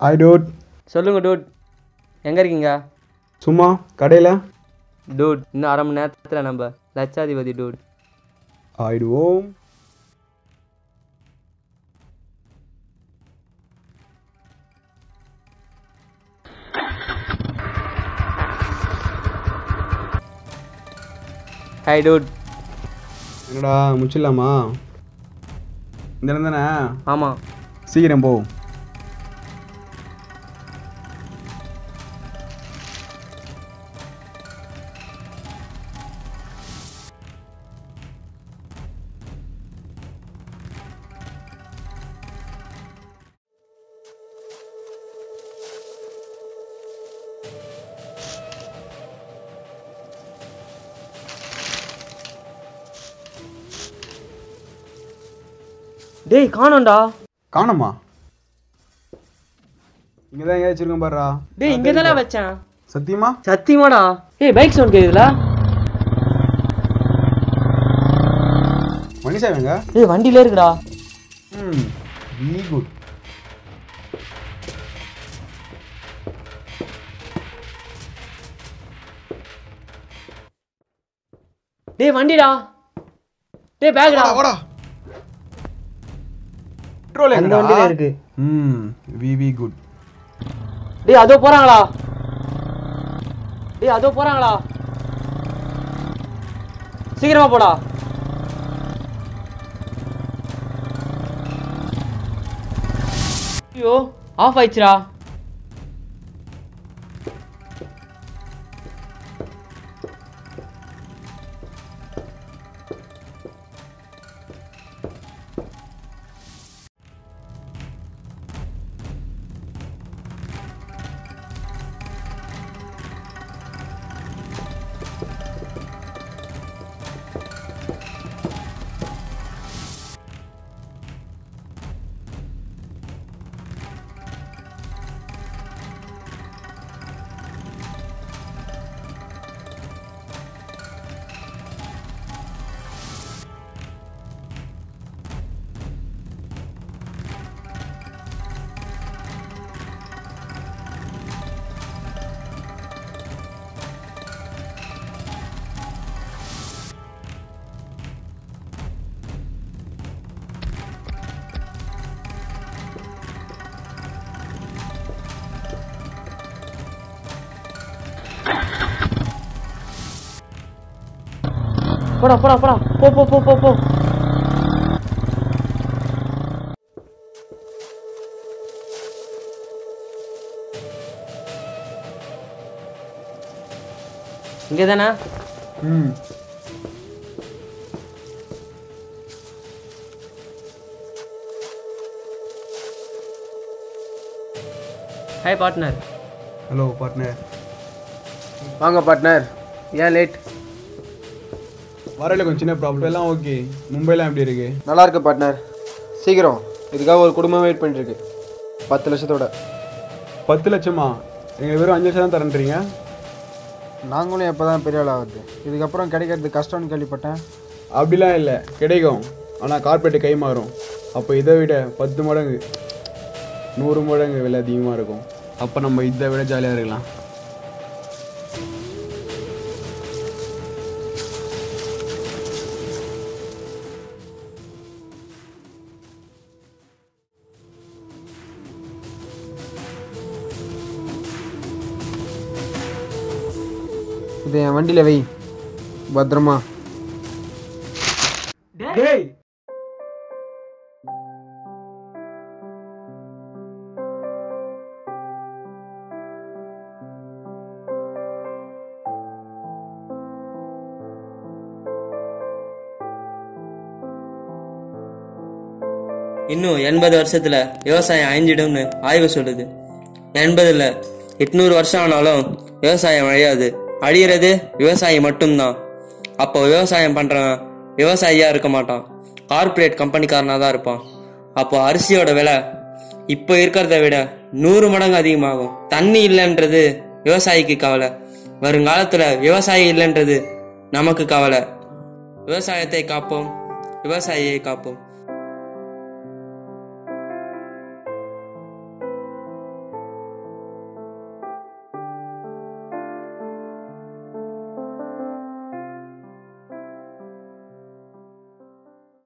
Hi dude. சொல்லுங்க dude, எங்கே இருக்கீங்க? சும்மா கடையில். டூட், இன்னும் அரை மணி நேரத்தில் நம்ம லட்சாதிபதி டூட். ஆயிடுவோம். Hi dude. என்னடா முடிச்சிடலாமா? இந்த இடம் தானே? ஆமாம். சீக்கிரம் போ. டேய் காணோம்டா. காணோமா? இங்கே தான் எங்கேயாச்சும் வச்சிருக்கேன் பாருடா. டேய் இங்கே தானே வச்சேன். சத்தியமா? சத்தியமாடா. ஏய் பைக் சவுண்ட் கேக்குதுல? மணி சார் எங்க? ஏய் வண்டியில இருக்குடா. Very good. டேய் வண்டிடா. டேய் பேக்டா. வாடா. பெட்ரோல் அந்த வண்டியில இருக்கு. Very good. டேய் அதோ போறாங்களா? டேய் அதோ போறாங்களா? சீக்கிரமா போடா. ஐயோ ஆஃப் ஆயிடுச்சுடா. போடா போடா போடா. போ போ போ போ போ. இங்கே தானே? Hi partner. Hello partner. வாங்க பார்ட்னர், ஏன் லேட்? வரையில் கொஞ்சம் சின்ன ப்ராப்ளம். எல்லாம் ஓகே. மும்பைலாம் எப்படி இருக்கு? நல்லா இருக்கு பார்ட்னர். சீக்கிரம், இதுக்காக ஒரு குடும்பம் வெயிட் பண்ணிருக்கு. 10 லட்சத்தோட. 10 லட்சமா? எங்களுக்கு வெறும் 5 லட்சம் தான் தரேன்றீங்க. நாங்களும் எப்போ தான் பெரிய ஆள் ஆகுது, இதுக்கப்புறம் கிடைக்கிறது கஷ்டம்னு கேள்விப்பட்டேன். அப்படிலாம் இல்லை, கிடைக்கும். ஆனால் கார்பரேட்டு கை மாறும். அப்போ இதை விட 10 மடங்கு 100 மடங்கு விலை அதிகமாக இருக்கும். அப்போ நம்ம இதை விட ஜாலியாக இருக்கலாம். இதை என் வண்டியில் வை, பத்திரமா. டேய் இன்னும் 80 வருஷத்துல விவசாயம் அழிஞ்சிடும்னு ஆய்வு சொல்லுது. 80ல 800 வருஷம் ஆனாலும் விவசாயம் அழியாது. அழியிறது விவசாயி மட்டும்தான். அப்போ விவசாயம் பண்றவன் விவசாயியா இருக்க மாட்டான், கார்பரேட் கம்பெனிக்காரனா தான் இருப்பான். அப்போ அரிசியோட விலை இப்போ இருக்கிறத விட 100 மடங்கு அதிகமாகும். தண்ணி இல்லைன்றது விவசாயிக்கு கவலை, வருங்காலத்துல விவசாயி இல்லைன்றது நமக்கு கவலை. விவசாயத்தை காப்போம், விவசாயியை காப்போம்.